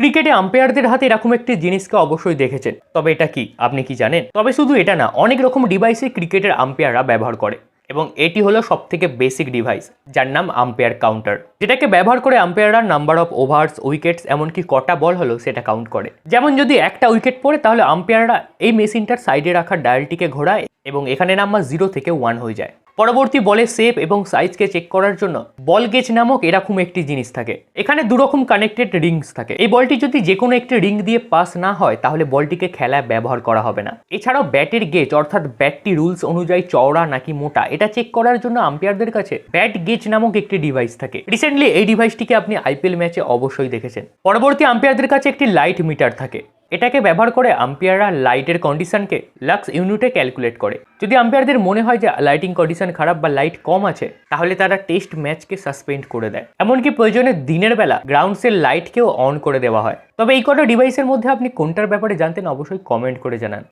ক্রিকেটে আম্পায়ারদের হাতে এরকম একটি জিনিসকে অবশ্যই দেখেছেন, তবে এটা কি আপনি কি জানেন? তবে শুধু এটা না, অনেক রকম ডিভাইসে ক্রিকেটের আম্পায়াররা ব্যবহার করে এবং এটি হলো সবথেকে বেসিক ডিভাইস, যার নাম আম্পায়ার কাউন্টার, যেটাকে ব্যবহার করে আম্পায়াররা নাম্বার অফ ওভার্স, উইকেটস, এমনকি কটা বল হলো সেটা কাউন্ট করে। যেমন যদি একটা উইকেট পড়ে তাহলে আম্পায়াররা এই মেশিনটার সাইডে রাখা ডায়ালটিকে ঘোরায় এবং এখানে নাম্বার 0 থেকে 1 হয়ে যায়। পরবর্তী বলের শেপ এবং সাইজকে চেক করার জন্য বল গেজ নামক এরকম একটি জিনিস থাকে। এখানে দুরকম কানেক্টেড রিংস থাকে। এই বলটি যদি যে কোনো একটি রিং দিয়ে পাস না হয় তাহলে বলটিকে খেলায় ব্যবহার করা হবে না। এছাড়াও ব্যাটের গেজ অর্থাৎ ব্যাটটি রুলস অনুযায়ী চওড়া নাকি মোটা এটা চেক করার জন্য আম্পায়ারদের কাছে ব্যাট গেজ নামক একটি ডিভাইস থাকে। রিসেন্টলি এই ডিভাইসটিকে আপনি আইপিএল ম্যাচে অবশ্যই দেখেছেন। পরবর্তী আম্পায়ারদের কাছে একটি লাইট মিটার থাকে। এটাকে ব্যবহার করে আম্পায়াররা লাইটের কন্ডিশনকে লাক্স ইউনিটে ক্যালকুলেট করে। যদি আম্পায়ারদের মনে হয় যে লাইটিং কন্ডিশন খারাপ বা লাইট কম আছে তাহলে তারা টেস্ট ম্যাচকে সাসপেন্ড করে দেয়। এমনকি প্রয়োজনে দিনের বেলা গ্রাউন্ডসের লাইটকেও অন করে দেওয়া হয়। তবে এই কটা ডিভাইসের মধ্যে আপনি কোনটার ব্যাপারে জানতেন অবশ্যই কমেন্ট করে জানান।